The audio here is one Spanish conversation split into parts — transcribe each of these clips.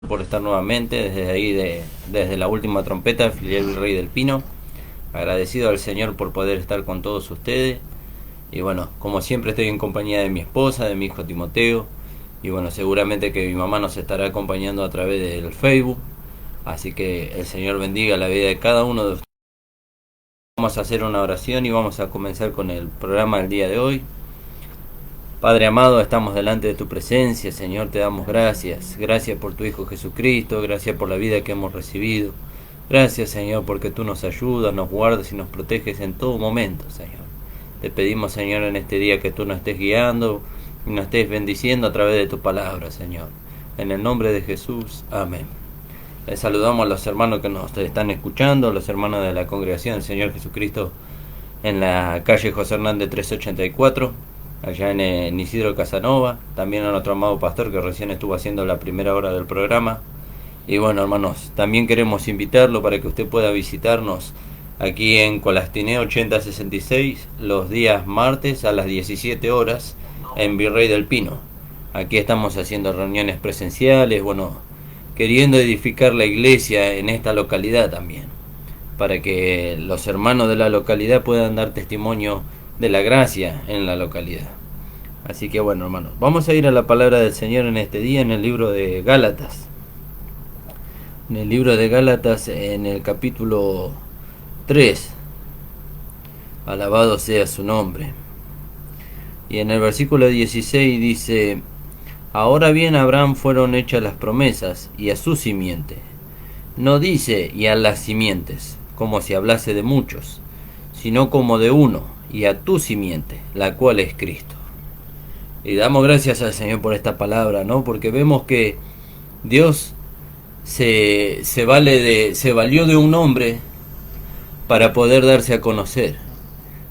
por estar nuevamente desde ahí, desde la última trompeta, filial Virrey del Pino. Agradecido al Señor por poder estar con todos ustedes. Y bueno, como siempre estoy en compañía de mi esposa, de mi hijo Timoteo. Y bueno, seguramente que mi mamá nos estará acompañando a través del Facebook. Así que el Señor bendiga la vida de cada uno de ustedes. Vamos a hacer una oración y vamos a comenzar con el programa del día de hoy. Padre amado, estamos delante de tu presencia, Señor, te damos gracias. Gracias por tu Hijo Jesucristo, gracias por la vida que hemos recibido. Gracias, Señor, porque tú nos ayudas, nos guardas y nos proteges en todo momento, Señor. Te pedimos, Señor, en este día que tú nos estés guiando y nos estés bendiciendo a través de tu palabra, Señor. En el nombre de Jesús, amén. Les saludamos a los hermanos que nos están escuchando, los hermanos de la congregación del Señor Jesucristo en la calle José Hernández 384, allá en Isidro Casanova. También a nuestro amado pastor que recién estuvo haciendo la primera hora del programa. Y bueno, hermanos, también queremos invitarlo para que usted pueda visitarnos aquí en Colastineo 8066 los días martes a las 17 horas en Virrey del Pino. Aquí estamos haciendo reuniones presenciales, bueno, queriendo edificar la iglesia en esta localidad también, para que los hermanos de la localidad puedan dar testimonio de la gracia en la localidad. Así que bueno, hermanos, vamos a ir a la palabra del Señor en este día en el libro de Gálatas. En el libro de Gálatas, en el capítulo 3, alabado sea su nombre. Y en el versículo 16 dice: ahora bien, a Abraham fueron hechas las promesas, y a su simiente. No dice y a las simientes, como si hablase de muchos, sino como de uno, y a tu simiente, la cual es Cristo. Y damos gracias al Señor por esta palabra, ¿no? Porque vemos que Dios se valió de un hombre para poder darse a conocer.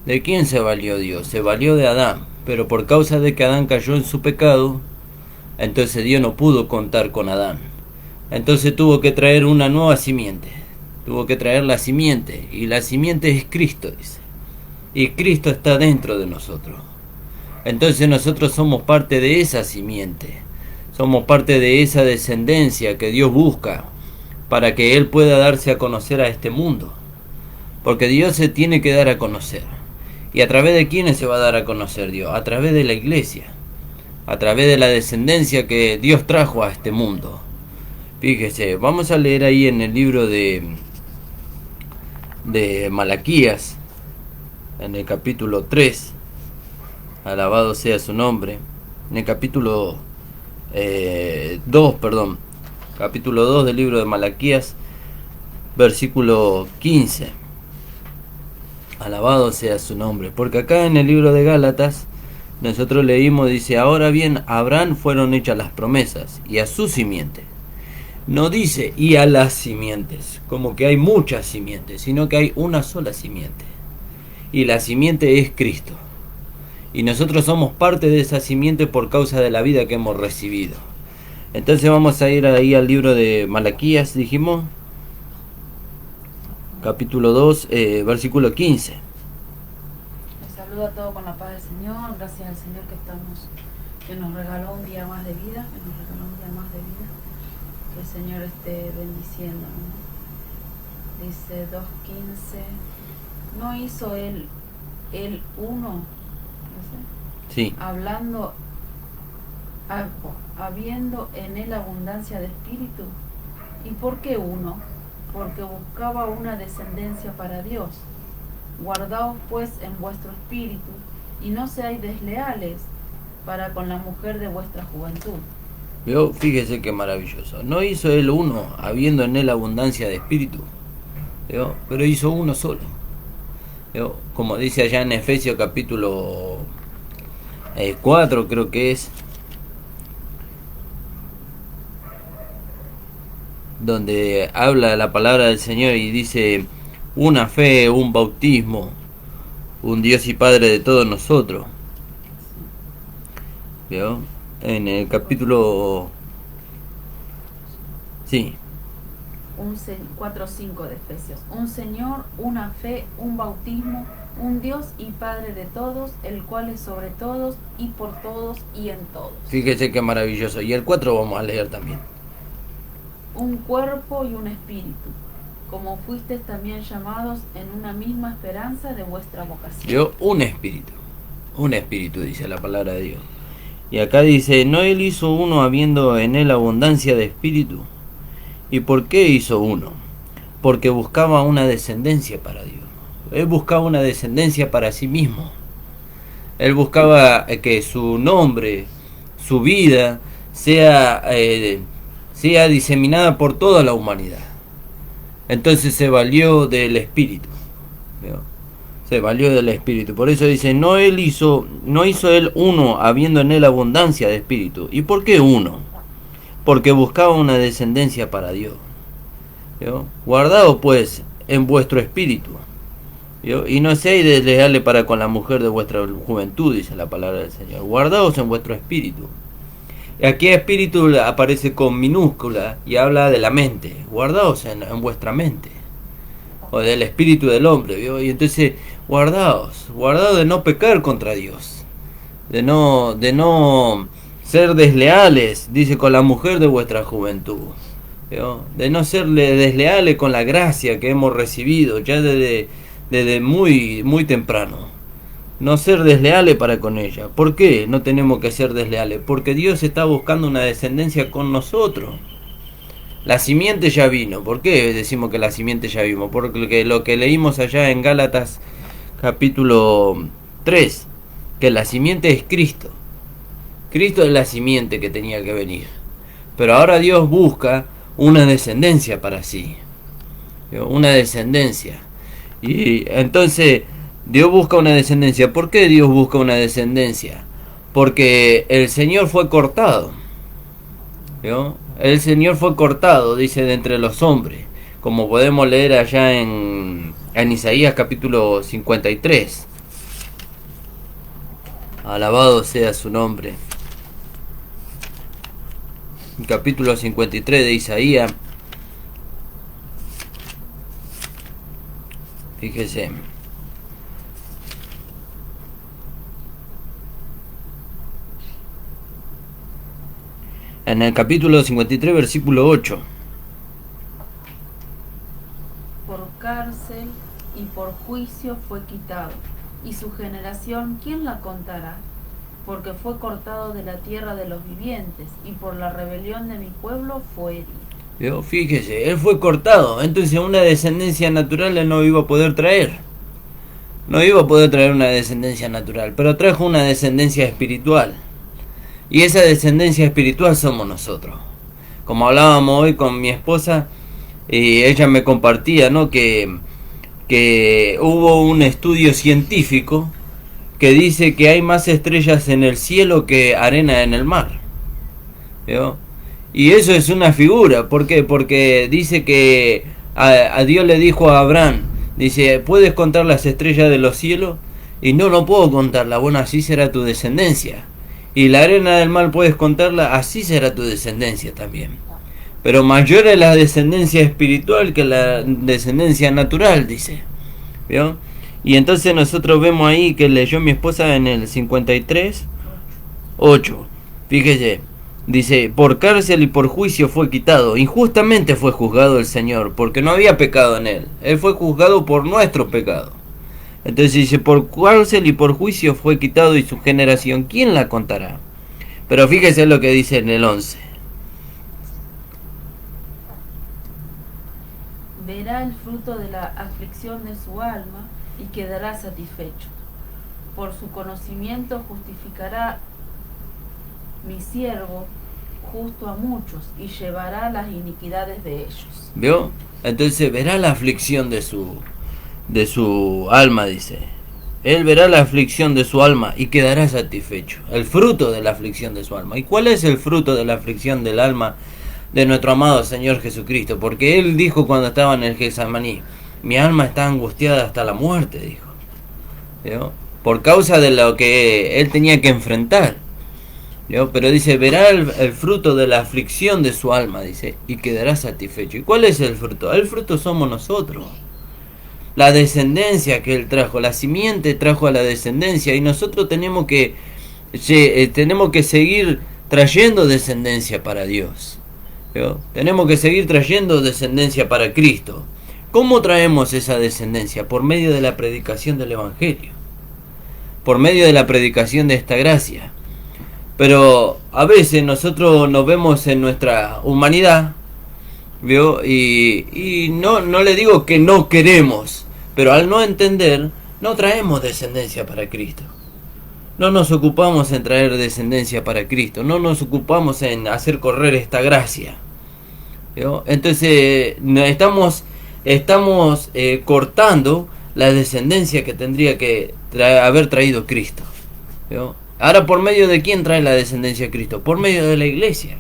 ¿De quién se valió Dios? Se valió de Adán, pero por causa de que Adán cayó en su pecado, entonces Dios no pudo contar con Adán. Entonces tuvo que traer una nueva simiente. Tuvo que traer la simiente. Y la simiente es Cristo, dice. Y Cristo está dentro de nosotros. Entonces nosotros somos parte de esa simiente. Somos parte de esa descendencia que Dios busca para que Él pueda darse a conocer a este mundo. Porque Dios se tiene que dar a conocer. ¿Y a través de quiénes se va a dar a conocer Dios? A través de la iglesia. A través de la descendencia que Dios trajo a este mundo. Fíjese, vamos a leer ahí en el libro de Malaquías, en el capítulo 3, alabado sea su nombre, en el capítulo 2, capítulo 2 del libro de Malaquías, versículo 15, alabado sea su nombre, porque acá en el libro de Gálatas, nosotros leímos, dice: ahora bien, a Abraham fueron hechas las promesas, y a su simiente. No dice y a las simientes, como que hay muchas simientes, sino que hay una sola simiente. Y la simiente es Cristo. Y nosotros somos parte de esa simiente por causa de la vida que hemos recibido. Entonces vamos a ir ahí al libro de Malaquías, dijimos, capítulo 2, versículo 15. Les saludo a todos con la paz del Señor. Gracias al Señor que nos regaló un día más de vida, que el Señor esté bendiciendo, ¿no? Dice 2:15, no hizo él uno, ¿no? Sí. Habiendo en él abundancia de espíritu. ¿Y por qué uno? Porque buscaba una descendencia para Dios. Guardaos pues en vuestro espíritu, y no seáis desleales para con la mujer de vuestra juventud. Yo, fíjese qué maravilloso. No hizo él uno, habiendo en él abundancia de espíritu, pero hizo uno solo. Como dice allá en Efesios capítulo 4, creo que es, donde habla la palabra del Señor y dice: una fe, un bautismo, un Dios y Padre de todos nosotros. ¿Vio? En el capítulo... Sí. 4:5 de Efesios. Un Señor, una fe, un bautismo, un Dios y Padre de todos, el cual es sobre todos y por todos y en todos. Fíjese qué maravilloso. Y el 4 vamos a leer también. un cuerpo y un espíritu, como fuisteis también llamados en una misma esperanza de vuestra vocación. Yo, un espíritu, dice la palabra de Dios. Y acá dice, no él hizo uno habiendo en él abundancia de espíritu. ¿Y por qué hizo uno? Porque buscaba una descendencia para Dios. Él buscaba una descendencia para sí mismo. Él buscaba que su nombre, su vida, sea diseminada por toda la humanidad. Entonces se valió del espíritu. ¿Vio? Se valió del espíritu. Por eso dice, no hizo él uno habiendo en él abundancia de espíritu. ¿Y por qué uno? Porque buscaba una descendencia para Dios. ¿Vio? Guardaos pues en vuestro espíritu. ¿Vio? Y no seáis desleales para con la mujer de vuestra juventud, dice la palabra del Señor. Guardaos en vuestro espíritu. Y aquí espíritu aparece con minúscula y habla de la mente. Guardaos en vuestra mente. O del espíritu del hombre. ¿Vio? Y entonces, guardaos de no pecar contra Dios. De no ser desleales, dice, con la mujer de vuestra juventud. ¿Vio? De no ser desleales con la gracia que hemos recibido ya desde muy, muy temprano. No ser desleales para con ella. ¿Por qué no tenemos que ser desleales? Porque Dios está buscando una descendencia con nosotros. La simiente ya vino. ¿Por qué decimos que la simiente ya vino? Porque lo que leímos allá en Gálatas capítulo 3, que la simiente es Cristo. Cristo es la simiente que tenía que venir. Pero ahora Dios busca una descendencia para sí. Una descendencia. Y entonces Dios busca una descendencia. ¿Por qué Dios busca una descendencia? Porque el Señor fue cortado. ¿Vio? El Señor fue cortado, dice, de entre los hombres. Como podemos leer allá en Isaías capítulo 53. Alabado sea su nombre. Capítulo 53 de Isaías. Fíjese. En el capítulo 53, versículo 8. Por cárcel y por juicio fue quitado, y su generación, ¿quién la contará? Porque fue cortado de la tierra de los vivientes, y por la rebelión de mi pueblo fue herido. Fíjese, él fue cortado, entonces una descendencia natural él no iba a poder traer. No iba a poder traer una descendencia natural, pero trajo una descendencia espiritual. Y esa descendencia espiritual somos nosotros. Como hablábamos hoy con mi esposa, y ella me compartía, ¿no?, que hubo un estudio científico que dice que hay más estrellas en el cielo que arena en el mar. ¿Vio? Y eso es una figura. ¿Por qué? Porque dice que a Dios le dijo a Abraham, dice, ¿puedes contar las estrellas de los cielos? Y no puedo contarla. Bueno, así será tu descendencia. Y la arena del mar puedes contarla, así será tu descendencia también. Pero mayor es la descendencia espiritual que la descendencia natural, dice. ¿Vio? Y entonces nosotros vemos ahí que leyó mi esposa en el 53, 8. Fíjese, dice, por cárcel y por juicio fue quitado. Injustamente fue juzgado el Señor, porque no había pecado en él. Él fue juzgado por nuestro pecado. Entonces dice, por cárcel y por juicio fue quitado, y su generación, ¿quién la contará? Pero fíjese lo que dice en el 11. Verá el fruto de la aflicción de su alma y quedará satisfecho. Por su conocimiento justificará mi siervo justo a muchos y llevará las iniquidades de ellos. ¿Vio? Entonces verá la aflicción de su alma, dice. Él verá la aflicción de su alma y quedará satisfecho. El fruto de la aflicción de su alma. ¿Y cuál es el fruto de la aflicción del alma de nuestro amado Señor Jesucristo? Porque Él dijo cuando estaba en el Getsemaní, mi alma está angustiada hasta la muerte, dijo. ¿Vio? Por causa de lo que Él tenía que enfrentar. ¿Vio? Pero dice, verá el fruto de la aflicción de su alma, dice, y quedará satisfecho. ¿Y cuál es el fruto? El fruto somos nosotros. La descendencia que Él trajo, la simiente trajo a la descendencia, y nosotros tenemos que seguir trayendo descendencia para Dios. ¿Vio? Tenemos que seguir trayendo descendencia para Cristo. ¿Cómo traemos esa descendencia? Por medio de la predicación del Evangelio, por medio de la predicación de esta gracia. Pero a veces nosotros nos vemos en nuestra humanidad, ¿vio? Y no le digo que no queremos, pero al no entender, no traemos descendencia para Cristo. No nos ocupamos en traer descendencia para Cristo, no nos ocupamos en hacer correr esta gracia, ¿vio? Entonces estamos cortando la descendencia que tendría que haber traído Cristo, ¿vio? Ahora, ¿por medio de quién trae la descendencia a Cristo? Por medio de la iglesia.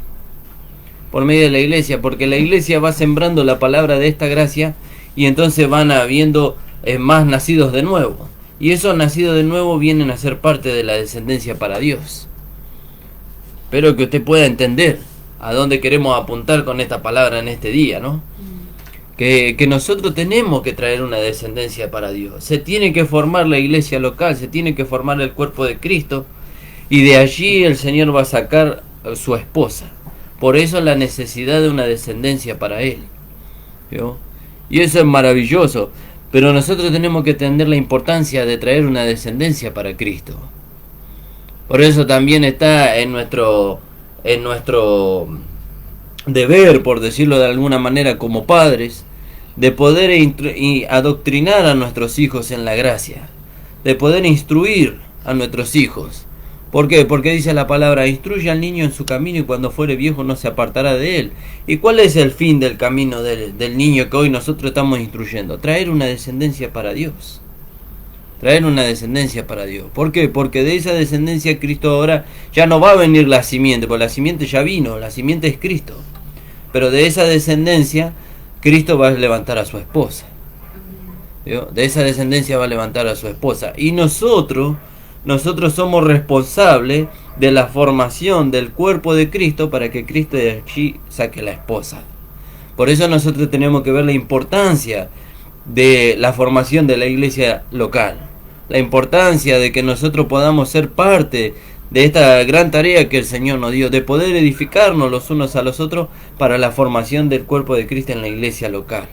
Por medio de la iglesia, porque la iglesia va sembrando la palabra de esta gracia y entonces van habiendo más nacidos de nuevo. Y esos nacidos de nuevo vienen a ser parte de la descendencia para Dios. Espero que usted pueda entender a dónde queremos apuntar con esta palabra en este día, ¿no? Que nosotros tenemos que traer una descendencia para Dios. Se tiene que formar la iglesia local, se tiene que formar el cuerpo de Cristo. Y de allí el Señor va a sacar a su esposa. Por eso la necesidad de una descendencia para Él, ¿vio? Y eso es maravilloso. Pero nosotros tenemos que entender la importancia de traer una descendencia para Cristo. Por eso también está en nuestro deber, por decirlo de alguna manera, como padres, de poder adoctrinar a nuestros hijos en la gracia, de poder instruir a nuestros hijos. ¿Por qué? Porque dice la palabra: instruye al niño en su camino y cuando fuere viejo no se apartará de él. ¿Y cuál es el fin del camino del niño que hoy nosotros estamos instruyendo? Traer una descendencia para Dios. Traer una descendencia para Dios. ¿Por qué? Porque de esa descendencia Cristo ahora ya no va a venir la simiente, porque la simiente ya vino, la simiente es Cristo. Pero de esa descendencia Cristo va a levantar a su esposa, ¿vio? De esa descendencia va a levantar a su esposa. Y nosotros somos responsables de la formación del cuerpo de Cristo para que Cristo de allí saque la esposa. Por eso nosotros tenemos que ver la importancia de la formación de la iglesia local, la importancia de que nosotros podamos ser parte de esta gran tarea que el Señor nos dio, de poder edificarnos los unos a los otros para la formación del cuerpo de Cristo en la iglesia local,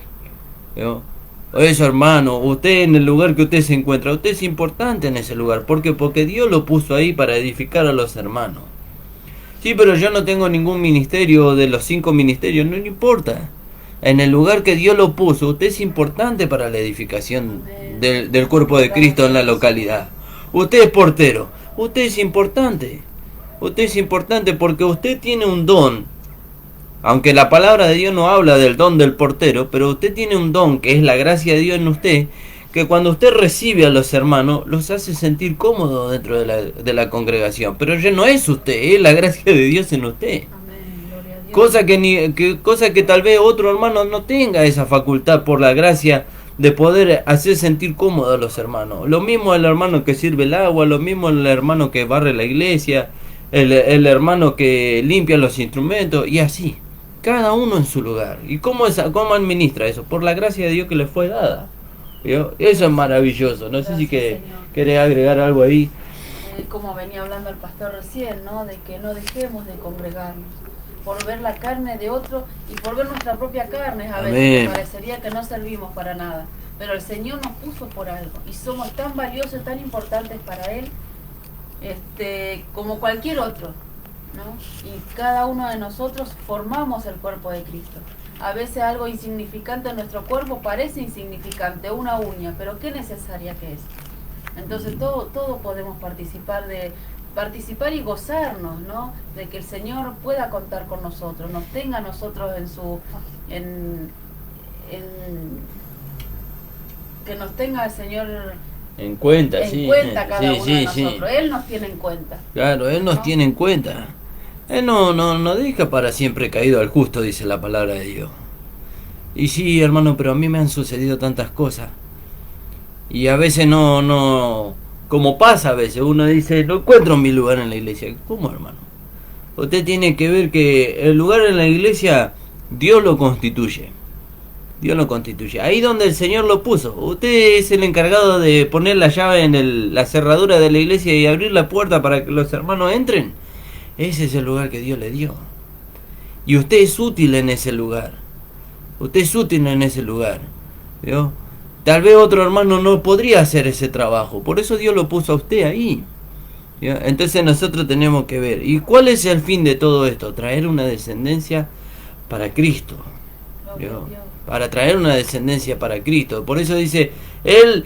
¿vio? Eso, hermano, usted en el lugar que usted se encuentra, usted es importante en ese lugar. ¿Por qué? Porque Dios lo puso ahí para edificar a los hermanos. Sí, pero yo no tengo ningún ministerio de los 5 ministerios, no importa. En el lugar que Dios lo puso, usted es importante para la edificación del cuerpo de Cristo en la localidad. Usted es portero, usted es importante. Usted es importante porque usted tiene un don. Aunque la palabra de Dios no habla del don del portero, pero usted tiene un don que es la gracia de Dios en usted, que cuando usted recibe a los hermanos, los hace sentir cómodos dentro de la congregación. Pero ya no es usted, es la gracia de Dios en usted. Amén, gloria a Dios. Cosa que tal vez otro hermano no tenga esa facultad por la gracia de poder hacer sentir cómodos a los hermanos. Lo mismo el hermano que sirve el agua, lo mismo el hermano que barre la iglesia, el hermano que limpia los instrumentos y así. Cada uno en su lugar. ¿Y cómo administra eso? Por la gracia de Dios que le fue dada, ¿vio? Eso es maravilloso. No sé si querés agregar algo ahí. Como venía hablando el pastor recién, ¿no? De que no dejemos de congregarnos por ver la carne de otro y por ver nuestra propia carne. A veces parecería que no servimos para nada, pero el Señor nos puso por algo y somos tan valiosos, tan importantes para Él, como cualquier otro, ¿no? Y cada uno de nosotros formamos el cuerpo de Cristo. A veces algo insignificante en nuestro cuerpo parece insignificante, una uña, pero qué necesaria que es. Entonces todo podemos participar y gozarnos, ¿no? De que el Señor pueda contar con nosotros, nos tenga a nosotros que nos tenga el Señor en cuenta, cada uno de nosotros. Él nos tiene en cuenta. Claro, Él nos tiene en cuenta. Él no deja para siempre caído al justo, dice la palabra de Dios. Y sí, hermano, pero a mí me han sucedido tantas cosas. Y a veces como pasa a veces, uno dice, no encuentro mi lugar en la iglesia. ¿Cómo, hermano? Usted tiene que ver que el lugar en la iglesia, Dios lo constituye. Dios lo constituye. Ahí donde el Señor lo puso. Usted es el encargado de poner la llave en la cerradura de la iglesia y abrir la puerta para que los hermanos entren. Ese es el lugar que Dios le dio. Y usted es útil en ese lugar. Usted es útil en ese lugar. ¿Vio? Tal vez otro hermano no podría hacer ese trabajo. Por eso Dios lo puso a usted ahí. ¿Ya? Entonces nosotros tenemos que ver. ¿Y cuál es el fin de todo esto? Traer una descendencia para Cristo. ¿Ya? Para traer una descendencia para Cristo. Por eso dice, Él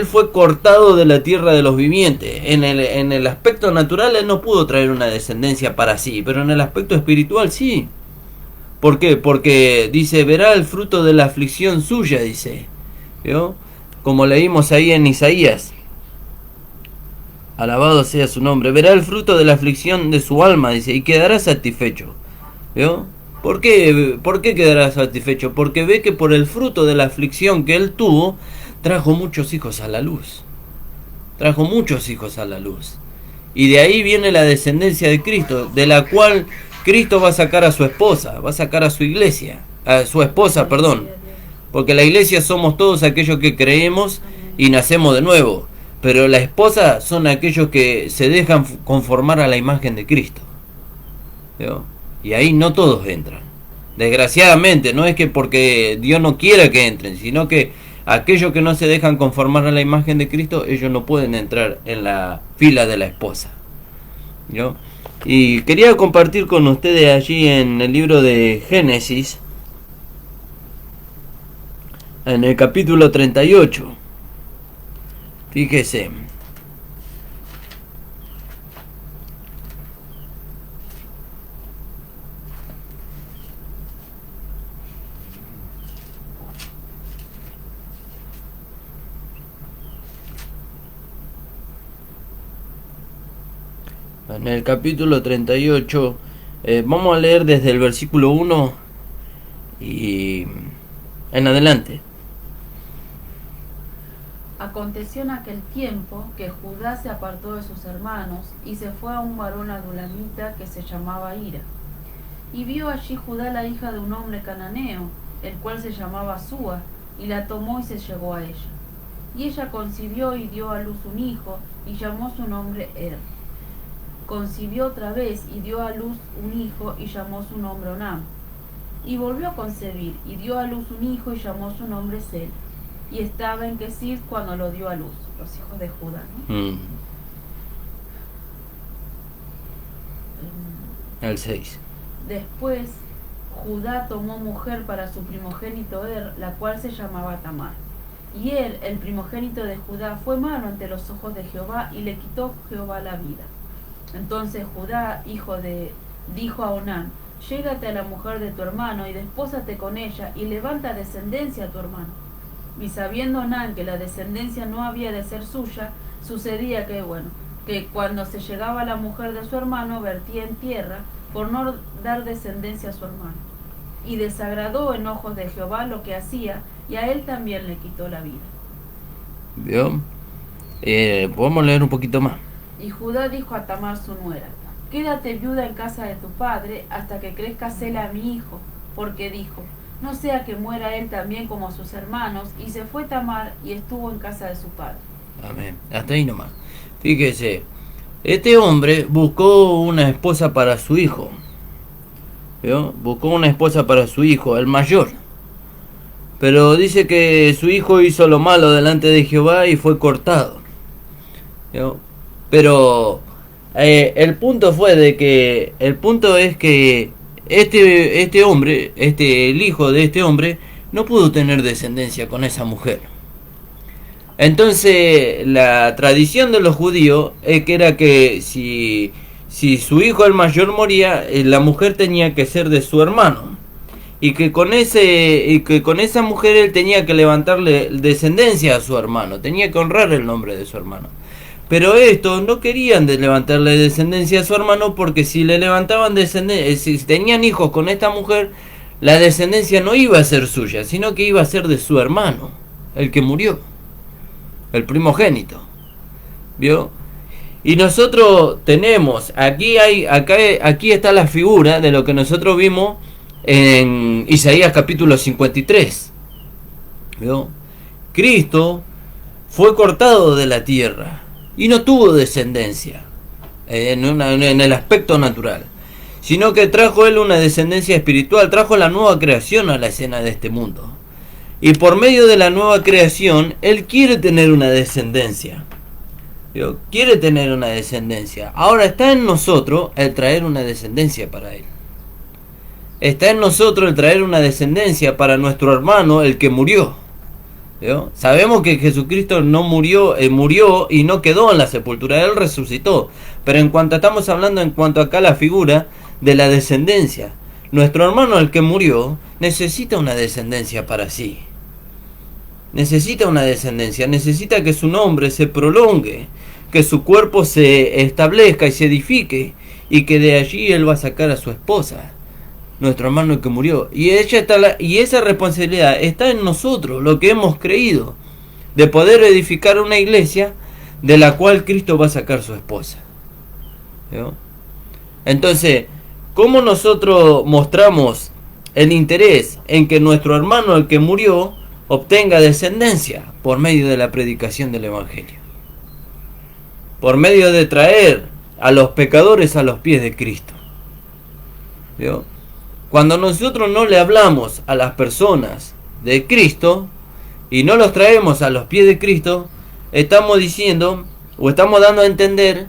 fue cortado de la tierra de los vivientes. En el aspecto natural Él no pudo traer una descendencia para sí, pero en el aspecto espiritual sí. ¿Por qué? Porque dice, verá el fruto de la aflicción suya, dice. ¿Vio? Como leímos ahí en Isaías. Alabado sea su nombre. Verá el fruto de la aflicción de su alma, dice, y quedará satisfecho. ¿Vio? ¿Por qué quedará satisfecho? Porque ve que por el fruto de la aflicción que él tuvo, trajo muchos hijos a la luz. Trajo muchos hijos a la luz. Y de ahí viene la descendencia de Cristo, de la cual Cristo va a sacar a su esposa, va a sacar a su iglesia, a su esposa, perdón. Porque la iglesia somos todos aquellos que creemos y nacemos de nuevo. Pero la esposa son aquellos que se dejan conformar a la imagen de Cristo. ¿Vio? Y ahí no todos entran. Desgraciadamente, no es que porque Dios no quiera que entren, sino que aquellos que no se dejan conformar a la imagen de Cristo, ellos no pueden entrar en la fila de la esposa. ¿Vio? Y quería compartir con ustedes allí en el libro de Génesis, en el capítulo 38. Fíjese. En el capítulo 38, vamos a leer desde el versículo 1 y en adelante. Aconteció en aquel tiempo que Judá se apartó de sus hermanos y se fue a un varón adulamita que se llamaba Ira. Y vio allí Judá la hija de un hombre cananeo, el cual se llamaba Súa, y la tomó y se llegó a ella. Y ella concibió y dio a luz un hijo, y llamó su nombre Er. Concibió otra vez y dio a luz un hijo, y llamó su nombre Onam. Y volvió a concebir, y dio a luz un hijo, y llamó su nombre Sel. Y estaba en Quesid cuando lo dio a luz, los hijos de Judá, ¿no? El 6. Después Judá tomó mujer para su primogénito Er, la cual se llamaba Tamar. Y él, el primogénito de Judá, fue malo ante los ojos de Jehová, y le quitó Jehová la vida. Entonces Judá, dijo a Onán, llégate a la mujer de tu hermano, y despósate con ella, y levanta descendencia a tu hermano. Y sabiendo Onán que la descendencia no había de ser suya, sucedía que cuando se llegaba a la mujer de su hermano, vertía en tierra, por no dar descendencia a su hermano. Y desagradó en ojos de Jehová lo que hacía, y a él también le quitó la vida. ¿Vio? Podemos leer un poquito más. Y Judá dijo a Tamar su nuera, quédate viuda en casa de tu padre, hasta que crezca Sela mi hijo, porque dijo, no sea que muera él también como sus hermanos. Y se fue Tamar y estuvo en casa de su padre. Amén. Hasta ahí nomás. Fíjese, este hombre buscó una esposa para su hijo. ¿Vio? Buscó una esposa para su hijo, el mayor. Pero dice que su hijo hizo lo malo delante de Jehová y fue cortado. ¿Vio? Pero el punto es que este hombre, el hijo de este hombre, no pudo tener descendencia con esa mujer. Entonces la tradición de los judíos que era que si su hijo el mayor moría, la mujer tenía que ser de su hermano, y que con esa mujer él tenía que levantarle descendencia a su hermano, tenía que honrar el nombre de su hermano. Pero estos no querían levantarle descendencia a su hermano, porque si le levantaban descendencia, si tenían hijos con esta mujer, la descendencia no iba a ser suya, sino que iba a ser de su hermano, el que murió, el primogénito. ¿Vio? Y nosotros tenemos, aquí está la figura de lo que nosotros vimos en Isaías capítulo 53. ¿Vio? Cristo fue cortado de la tierra y no tuvo descendencia en el aspecto natural. sino que trajo Él una descendencia espiritual, trajo la nueva creación a la escena de este mundo. Y por medio de la nueva creación, Él quiere tener una descendencia. Quiere tener una descendencia. Ahora está en nosotros el traer una descendencia para Él. Está en nosotros el traer una descendencia para nuestro hermano, el que murió. Sabemos que Jesucristo no murió, murió y no quedó en la sepultura, Él resucitó. Pero en cuanto estamos hablando, en cuanto acá la figura de la descendencia, nuestro hermano, el que murió, necesita una descendencia para sí. Necesita una descendencia, necesita que su nombre se prolongue, que su cuerpo se establezca y se edifique, y que de allí Él va a sacar a su esposa, nuestro hermano que murió. Y esa responsabilidad está en nosotros, lo que hemos creído, de poder edificar una iglesia de la cual Cristo va a sacar su esposa. Entonces, ¿cómo nosotros mostramos el interés en que nuestro hermano, el que murió, obtenga descendencia? Por medio de la predicación del Evangelio, por medio de traer a los pecadores a los pies de Cristo. Cuando nosotros no le hablamos a las personas de Cristo y no los traemos a los pies de Cristo, estamos diciendo o estamos dando a entender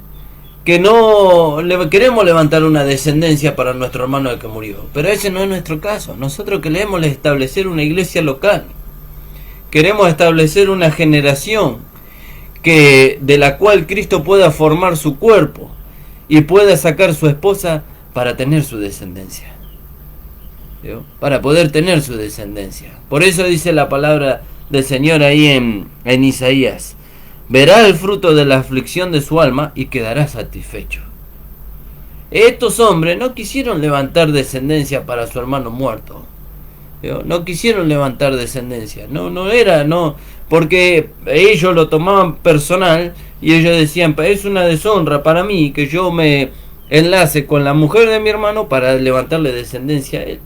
que no queremos levantar una descendencia para nuestro hermano el que murió. Pero ese no es nuestro caso. Nosotros queremos establecer una iglesia local. Queremos establecer una generación de la cual Cristo pueda formar su cuerpo y pueda sacar su esposa para tener su descendencia. Para poder tener su descendencia. Por eso dice la palabra del Señor ahí en Isaías: verá el fruto de la aflicción de su alma y quedará satisfecho. Estos hombres no quisieron levantar descendencia para su hermano muerto. No quisieron levantar descendencia. No, porque ellos lo tomaban personal y ellos decían: es una deshonra para mí que yo me enlace con la mujer de mi hermano para levantarle descendencia a él.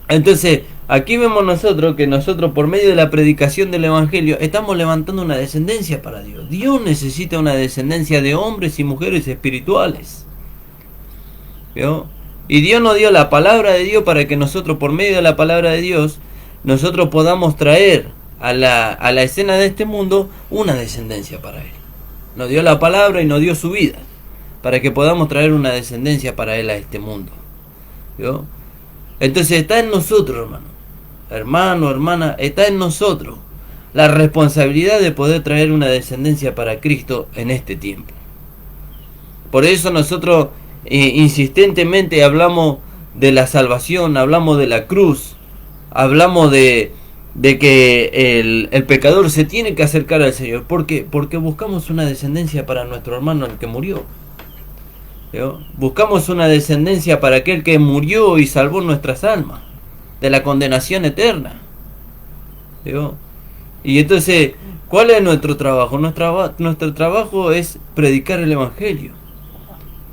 Entonces, aquí vemos nosotros que nosotros, por medio de la predicación del Evangelio, estamos levantando una descendencia para Dios. Dios necesita una descendencia de hombres y mujeres espirituales. Y Dios nos dio la palabra de Dios para que nosotros, por medio de la palabra de Dios, nosotros podamos traer a la escena de este mundo una descendencia para Él. Nos dio la palabra y nos dio su vida para que podamos traer una descendencia para Él a este mundo. Entonces está en nosotros, hermano, hermana, está en nosotros la responsabilidad de poder traer una descendencia para Cristo en este tiempo. Por eso nosotros insistentemente hablamos de la salvación, hablamos de la cruz, hablamos de que el pecador se tiene que acercar al Señor. ¿Por qué? Porque buscamos una descendencia para nuestro hermano el que murió. Buscamos una descendencia para aquel que murió y salvó nuestras almas de la condenación eterna. Y entonces, ¿cuál es nuestro trabajo? Nuestro trabajo es predicar el Evangelio,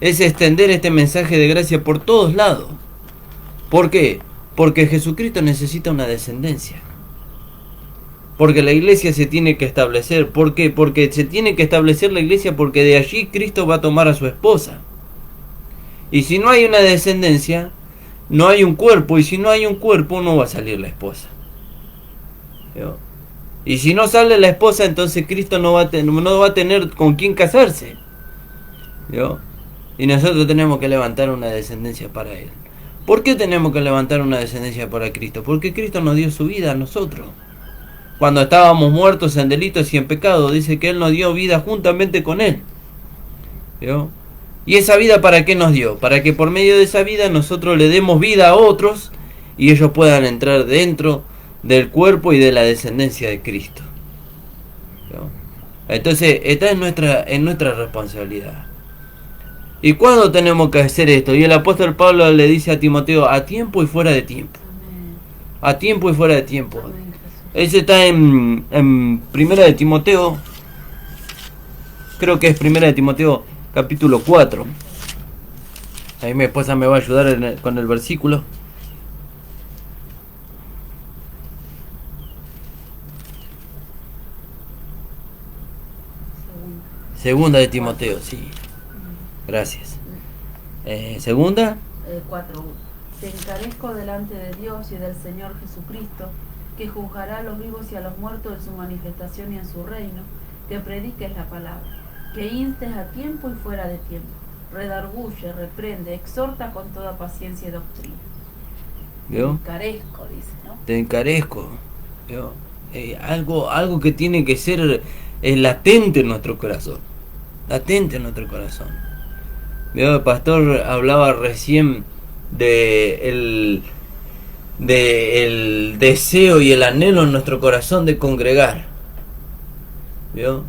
es extender este mensaje de gracia por todos lados. ¿Por qué? Porque Jesucristo necesita una descendencia, porque la iglesia se tiene que establecer. ¿Por qué? Porque se tiene que establecer la iglesia, porque de allí Cristo va a tomar a su esposa. Y si no hay una descendencia, no hay un cuerpo, y si no hay un cuerpo, no va a salir la esposa. Y si no sale la esposa, entonces Cristo no va a tener con quién casarse. Y nosotros tenemos que levantar una descendencia para Él. ¿Por qué tenemos que levantar una descendencia para Cristo? Porque Cristo nos dio su vida a nosotros. Cuando estábamos muertos en delitos y en pecado, dice que Él nos dio vida juntamente con Él. ¿Y esa vida para qué nos dio? Para que por medio de esa vida nosotros le demos vida a otros y ellos puedan entrar dentro del cuerpo y de la descendencia de Cristo. Entonces, está en nuestra responsabilidad. ¿Y cuándo tenemos que hacer esto? Y el apóstol Pablo le dice a Timoteo: a tiempo y fuera de tiempo. A tiempo y fuera de tiempo. Ese está en Primera de Timoteo. Creo que es Primera de Timoteo capítulo 4. Ahí mi esposa me va a ayudar con el versículo. Segunda de Timoteo, sí. Gracias. Segunda. 4.1. Te encarezco delante de Dios y del Señor Jesucristo, que juzgará a los vivos y a los muertos en su manifestación y en su reino, que prediques la palabra, que instes a tiempo y fuera de tiempo, redarguye, reprende, exhorta con toda paciencia y doctrina. ¿Vio? Te encarezco, dice, ¿no? Te encarezco. ¿Vio? Algo que tiene que ser latente en nuestro corazón. Latente en nuestro corazón. ¿Vio? El pastor hablaba recién de el deseo y el anhelo en nuestro corazón de congregar. ¿Vio?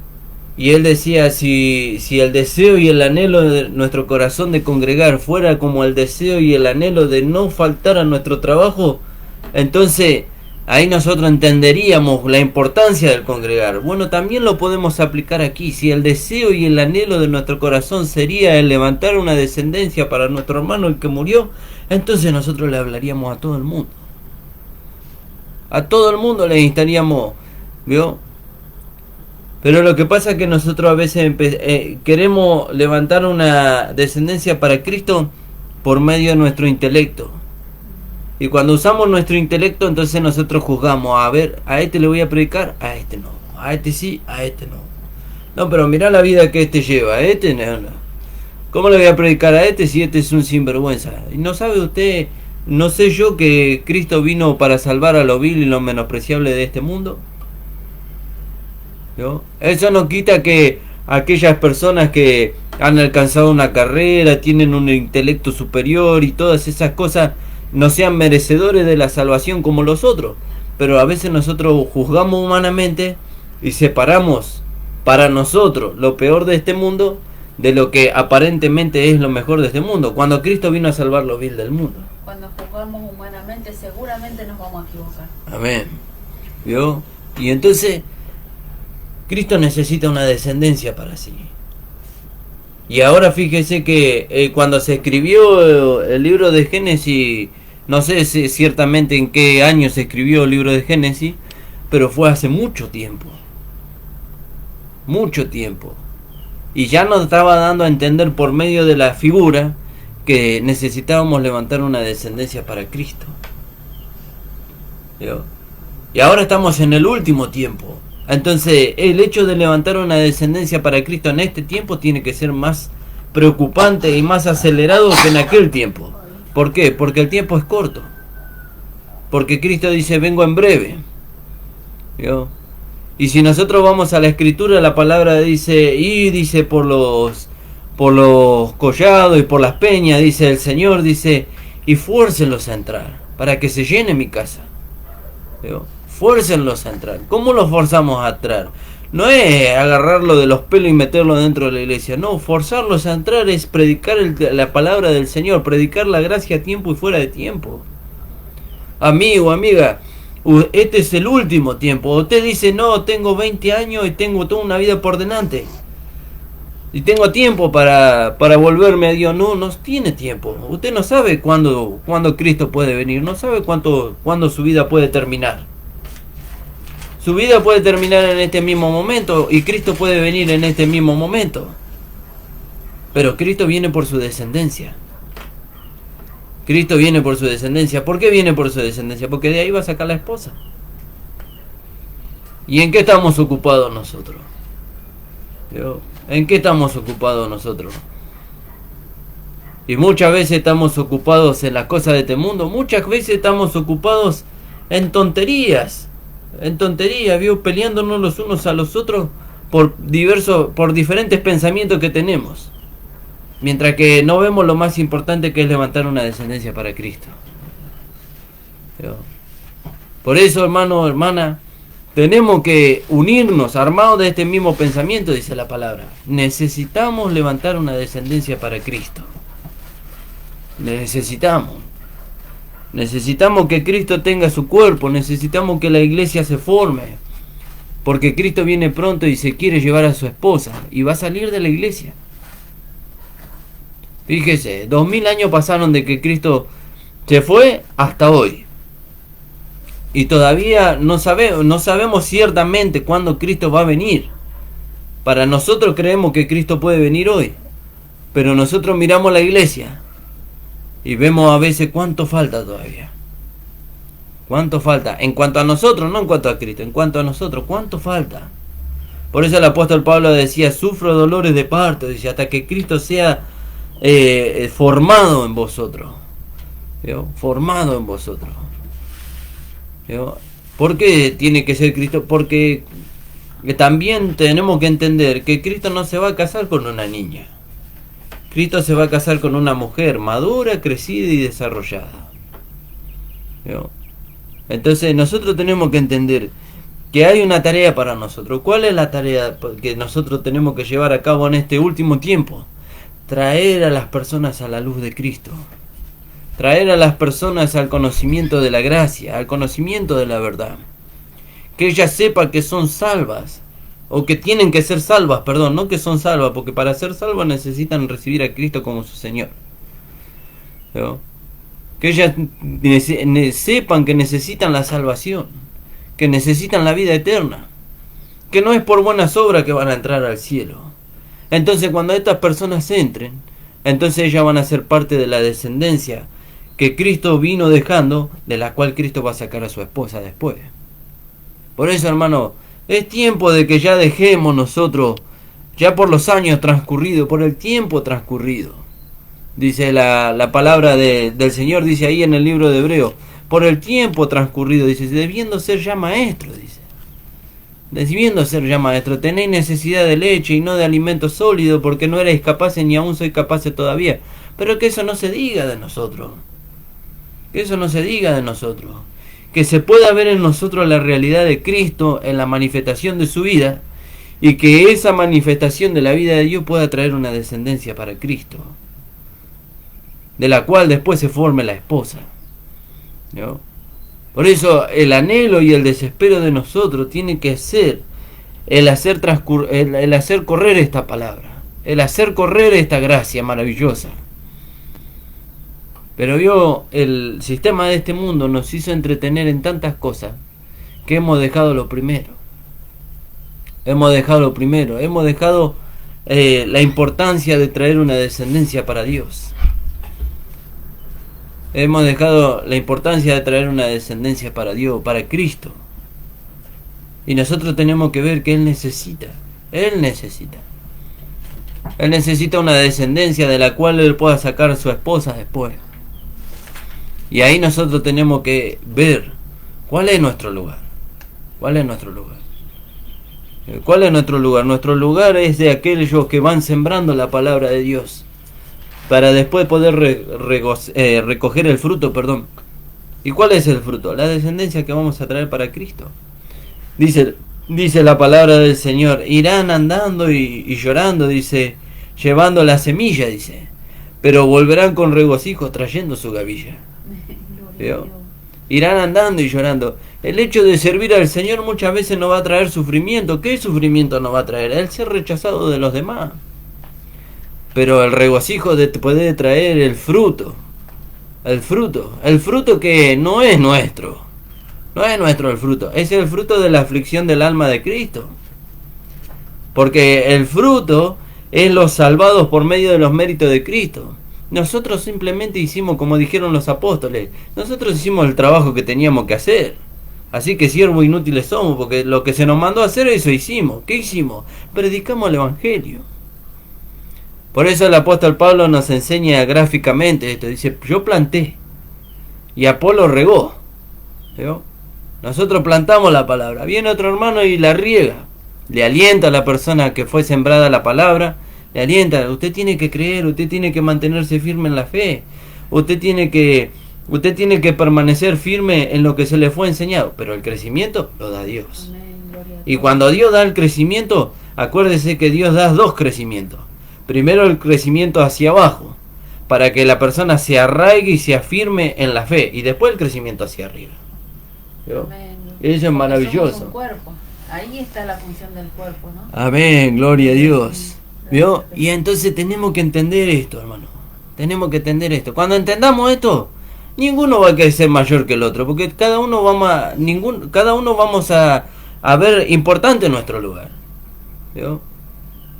Y él decía, si el deseo y el anhelo de nuestro corazón de congregar fuera como el deseo y el anhelo de no faltar a nuestro trabajo, entonces ahí nosotros entenderíamos la importancia del congregar. Bueno, también lo podemos aplicar aquí. Si el deseo y el anhelo de nuestro corazón sería el levantar una descendencia para nuestro hermano el que murió, entonces nosotros le hablaríamos a todo el mundo. A todo el mundo le instaríamos, ¿vio? Pero lo que pasa es que nosotros a veces queremos levantar una descendencia para Cristo por medio de nuestro intelecto. Y cuando usamos nuestro intelecto, entonces nosotros juzgamos. A ver, a este le voy a predicar, a este no. A este sí, a este no. No, pero mirá la vida que este lleva, a este no. ¿Cómo le voy a predicar a este si este es un sinvergüenza? ¿Y no sabe usted, no sé yo, que Cristo vino para salvar a lo vil y lo menospreciable de este mundo? ¿No? Eso no quita que aquellas personas que han alcanzado una carrera, tienen un intelecto superior y todas esas cosas, no sean merecedores de la salvación como los otros. Pero a veces nosotros juzgamos humanamente y separamos para nosotros lo peor de este mundo de lo que aparentemente es lo mejor de este mundo, cuando Cristo vino a salvar lo vil del mundo. Cuando juzgamos humanamente, seguramente nos vamos a equivocar. Amén. ¿Vio? Y entonces Cristo necesita una descendencia para sí. Y ahora fíjese que cuando se escribió el libro de Génesis, no sé ciertamente en qué año se escribió el libro de Génesis, pero fue hace mucho tiempo. Mucho tiempo. Y ya nos estaba dando a entender por medio de la figura que necesitábamos levantar una descendencia para Cristo. ¿Vio? Y ahora estamos en el último tiempo. Entonces el hecho de levantar una descendencia para Cristo en este tiempo tiene que ser más preocupante y más acelerado que en aquel tiempo. ¿Por qué? Porque el tiempo es corto. Porque Cristo dice, vengo en breve. ¿Vio? Y si nosotros vamos a la escritura, la palabra dice, y dice por los collados y por las peñas, dice el Señor, dice, y fuércenlos a entrar, para que se llene mi casa. ¿Vio? Fuércenlos a entrar. ¿Cómo los forzamos a entrar? No es agarrarlo de los pelos y meterlo dentro de la iglesia. No, forzarlos a entrar es predicar la palabra del Señor, predicar la gracia a tiempo y fuera de tiempo. Amigo, amiga, este es el último tiempo. Usted dice, no, tengo 20 años y tengo toda una vida por delante. Y tengo tiempo para volverme a Dios. No, no tiene tiempo. Usted no sabe cuándo Cristo puede venir. No sabe cuándo su vida puede terminar. Su vida puede terminar en este mismo momento y Cristo puede venir en este mismo momento. Pero Cristo viene por su descendencia. Cristo viene por su descendencia. ¿Por qué viene por su descendencia? Porque de ahí va a sacar la esposa. ¿Y en qué estamos ocupados nosotros? ¿En qué estamos ocupados nosotros? Y muchas veces estamos ocupados en las cosas de este mundo. Muchas veces estamos ocupados en tonterías. ¿Vio? Peleándonos los unos a los otros por diferentes pensamientos que tenemos. Mientras que no vemos lo más importante, que es levantar una descendencia para Cristo. ¿Vio? Por eso, hermano, hermana, tenemos que unirnos, armados de este mismo pensamiento, dice la palabra. Necesitamos levantar una descendencia para Cristo. Necesitamos que Cristo tenga su cuerpo, necesitamos que la iglesia se forme, porque Cristo viene pronto y se quiere llevar a su esposa y va a salir de la iglesia. Fíjese, 2000 años pasaron de que Cristo se fue hasta hoy. Y todavía no sabemos ciertamente cuándo Cristo va a venir. Para nosotros creemos que Cristo puede venir hoy, Pero nosotros miramos la iglesia y vemos a veces cuánto falta todavía. ¿Cuánto falta? En cuanto a nosotros, no en cuanto a Cristo, en cuanto a nosotros, ¿cuánto falta? Por eso el apóstol Pablo decía, sufro dolores de parto, dice, hasta que Cristo sea formado en vosotros. ¿Vio? Formado en vosotros. ¿Vio? ¿Por qué tiene que ser Cristo? Porque también tenemos que entender que Cristo no se va a casar con una niña. Cristo se va a casar con una mujer madura, crecida y desarrollada. ¿Vio? Entonces nosotros tenemos que entender que hay una tarea para nosotros. ¿Cuál es la tarea que nosotros tenemos que llevar a cabo en este último tiempo? Traer a las personas a la luz de Cristo. Traer a las personas al conocimiento de la gracia, al conocimiento de la verdad. Que ellas sepan que son salvas, o que tienen que ser salvas, perdón, no que son salvas, porque para ser salvas necesitan recibir a Cristo como su Señor. ¿No? Que ellas sepan que necesitan la salvación, que necesitan la vida eterna, que no es por buenas obras que van a entrar al cielo. Entonces cuando estas personas entren, entonces ellas van a ser parte de la descendencia que Cristo vino dejando, de la cual Cristo va a sacar a su esposa después. Por eso, hermano, es tiempo de que ya dejemos nosotros, ya por los años transcurridos, por el tiempo transcurrido. Dice la palabra del Señor, dice ahí en el libro de Hebreos, por el tiempo transcurrido, dice, debiendo ser ya maestro, dice. Debiendo ser ya maestro, tenéis necesidad de leche y no de alimento sólido, porque no erais capaces ni aún sois capaces todavía. Pero que eso no se diga de nosotros. Que eso no se diga de nosotros. Que se pueda ver en nosotros la realidad de Cristo en la manifestación de su vida, y que esa manifestación de la vida de Dios pueda traer una descendencia para Cristo, de la cual después se forme la esposa. ¿No? Por eso el anhelo y el desespero de nosotros tiene que ser el hacer correr esta palabra, el hacer correr esta gracia maravillosa. Pero el sistema de este mundo nos hizo entretener en tantas cosas que hemos dejado lo primero. Hemos dejado la importancia de traer una descendencia para Dios. Hemos dejado la importancia de traer una descendencia para Dios, para Cristo. Y nosotros tenemos que ver que Él necesita una descendencia de la cual Él pueda sacar a su esposa después. Y ahí nosotros tenemos que ver cuál es nuestro lugar. ¿Cuál es nuestro lugar? ¿Cuál es nuestro lugar? Nuestro lugar es de aquellos que van sembrando la palabra de Dios, para después poder recoger el fruto, perdón. ¿Y cuál es el fruto? La descendencia que vamos a traer para Cristo. Dice la palabra del Señor, irán andando y llorando, dice, llevando la semilla, dice, pero volverán con regocijo trayendo su gavilla. ¿Vio? Irán andando y llorando. El hecho de servir al Señor muchas veces nos va a traer sufrimiento. ¿Qué sufrimiento nos va a traer? El ser rechazado de los demás. Pero el regocijo puede traer el fruto que no es nuestro. No es nuestro el fruto, es el fruto de la aflicción del alma de Cristo. Porque el fruto es los salvados por medio de los méritos de Cristo. Nosotros simplemente hicimos, como dijeron los apóstoles, nosotros hicimos el trabajo que teníamos que hacer. Así que siervos inútiles somos, porque lo que se nos mandó a hacer, eso hicimos. ¿Qué hicimos? Predicamos el Evangelio. Por eso el apóstol Pablo nos enseña gráficamente esto. Dice, yo planté y Apolo regó. ¿Vio? Nosotros plantamos la palabra. Viene otro hermano y la riega. Le alienta a la persona que fue sembrada la palabra. Le alienta. Usted tiene que creer, usted tiene que mantenerse firme en la fe. Usted tiene que permanecer firme en lo que se le fue enseñado. Pero el crecimiento lo da Dios. Y cuando Dios da el crecimiento, acuérdese que Dios da dos crecimientos. Primero el crecimiento hacia abajo, para que la persona se arraigue y se afirme en la fe, y después el crecimiento hacia arriba. Eso es maravilloso. Un cuerpo. Ahí está la función del cuerpo, ¿no? Amén, gloria a Dios. ¿Vio? Y entonces tenemos que entender esto, hermano. Tenemos que entender esto. Cuando entendamos esto, ninguno va a querer ser mayor que el otro, porque cada uno vamos a ver importante nuestro lugar. ¿Vio?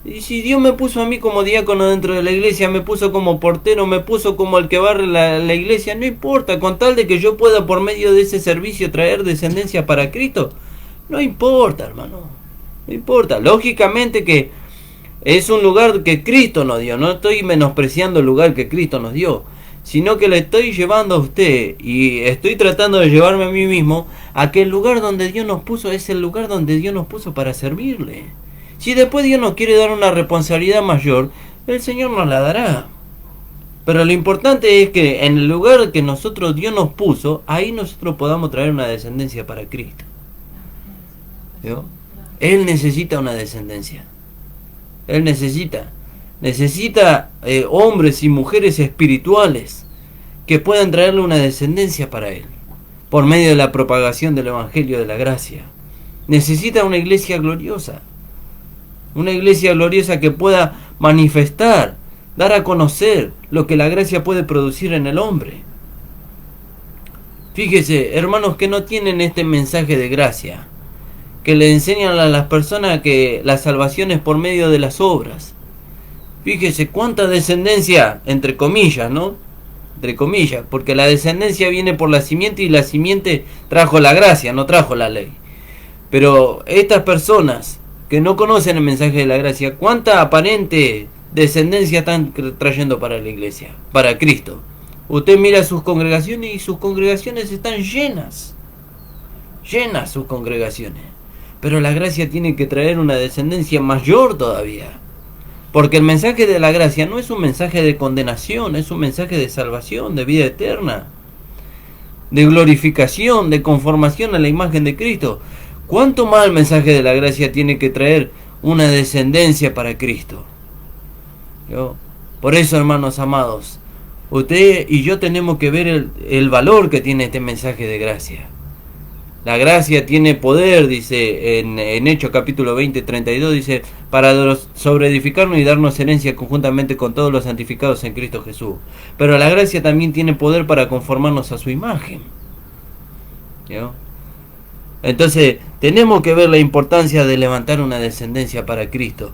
Y si Dios me puso a mí como diácono dentro de la iglesia, me puso como portero, me puso como el que barre la iglesia, no importa, con tal de que yo pueda por medio de ese servicio traer descendencia para Cristo, no importa, hermano, no importa. Lógicamente que es un lugar que Cristo nos dio, no estoy menospreciando el lugar que Cristo nos dio, sino que le estoy llevando a usted y estoy tratando de llevarme a mí mismo a que el lugar donde Dios nos puso es el lugar donde Dios nos puso para servirle. Si después Dios nos quiere dar una responsabilidad mayor, el Señor nos la dará. Pero lo importante es que en el lugar que Dios nos puso, ahí nosotros podamos traer una descendencia para Cristo. ¿Vio? Él necesita una descendencia. Él necesita hombres y mujeres espirituales que puedan traerle una descendencia para Él, por medio de la propagación del Evangelio de la gracia. Necesita una iglesia gloriosa. Una iglesia gloriosa que pueda manifestar, dar a conocer lo que la gracia puede producir en el hombre. Fíjese, hermanos que no tienen este mensaje de gracia, que le enseñan a las personas que la salvación es por medio de las obras. Fíjese cuánta descendencia, entre comillas, ¿no? Entre comillas, porque la descendencia viene por la simiente y la simiente trajo la gracia, no trajo la ley. Pero estas personas que no conocen el mensaje de la gracia, ¿cuánta aparente descendencia están trayendo para la iglesia, para Cristo? Usted mira sus congregaciones y sus congregaciones están llenas sus congregaciones. Pero la gracia tiene que traer una descendencia mayor todavía. Porque el mensaje de la gracia no es un mensaje de condenación, es un mensaje de salvación, de vida eterna, de glorificación, de conformación a la imagen de Cristo. ¿Cuánto más el mensaje de la gracia tiene que traer una descendencia para Cristo? Por eso, hermanos amados, usted y yo tenemos que ver el valor que tiene este mensaje de gracia. La gracia tiene poder, dice en Hechos capítulo 20, 32, dice, para sobreedificarnos y darnos herencia conjuntamente con todos los santificados en Cristo Jesús. Pero la gracia también tiene poder para conformarnos a su imagen. ¿No? Entonces, tenemos que ver la importancia de levantar una descendencia para Cristo.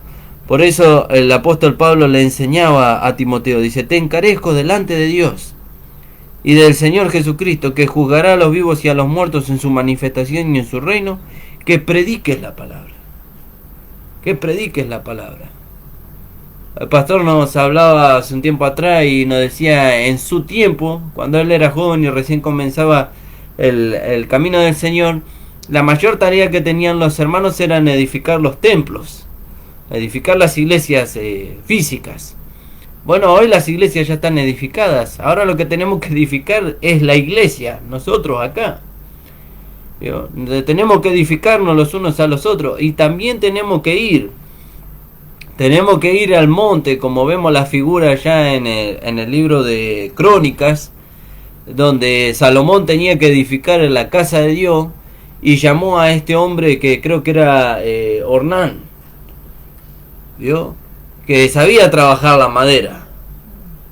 Por eso el apóstol Pablo le enseñaba a Timoteo, dice, te encarezco delante de Dios y del Señor Jesucristo, que juzgará a los vivos y a los muertos en su manifestación y en su reino, que prediques la palabra. Que prediques la palabra. El pastor nos hablaba hace un tiempo atrás y nos decía, en su tiempo, cuando él era joven y recién comenzaba el camino del Señor, la mayor tarea que tenían los hermanos era edificar los templos, edificar las iglesias físicas. Bueno, hoy las iglesias ya están edificadas. Ahora lo que tenemos que edificar es la iglesia, nosotros acá. Tenemos que edificarnos los unos a los otros. Y también tenemos que ir al monte, como vemos la figura ya en el libro de Crónicas, donde Salomón tenía que edificar la casa de Dios y llamó a este hombre que creo que era Ornán, ¿vio? Que sabía trabajar la madera,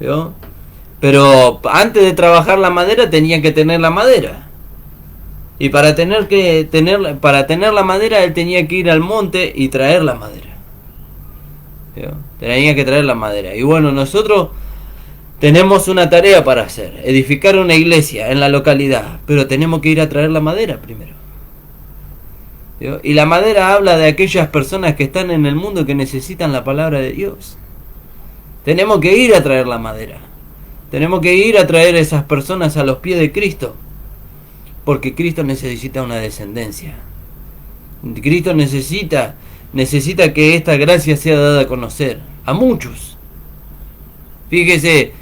¿vio? Pero antes de trabajar la madera tenía que tener la madera. Y para tener la madera él tenía que ir al monte y traer la madera, ¿vio? Tenía que traer la madera. Y bueno, nosotros tenemos una tarea para hacer, edificar una iglesia en la localidad, pero tenemos que ir a traer la madera primero. ¿Vio? Y la madera habla de aquellas personas que están en el mundo que necesitan la palabra de Dios. Tenemos que ir a traer la madera. Tenemos que ir a traer a esas personas a los pies de Cristo. Porque Cristo necesita una descendencia. Cristo necesita que esta gracia sea dada a conocer a muchos. Fíjese,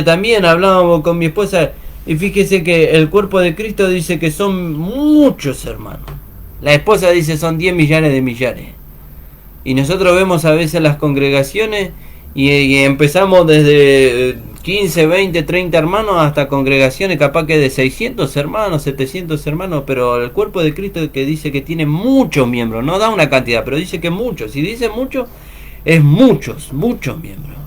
también hablábamos con mi esposa y fíjese que el cuerpo de Cristo dice que son muchos hermanos. La esposa dice son 10 millares de millares. Y nosotros vemos a veces las congregaciones y empezamos desde 15, 20, 30 hermanos hasta congregaciones capaz que de 600 hermanos, 700 hermanos, pero el cuerpo de Cristo que dice que tiene muchos miembros, no da una cantidad, pero dice que muchos. Si dice muchos, es muchos miembros.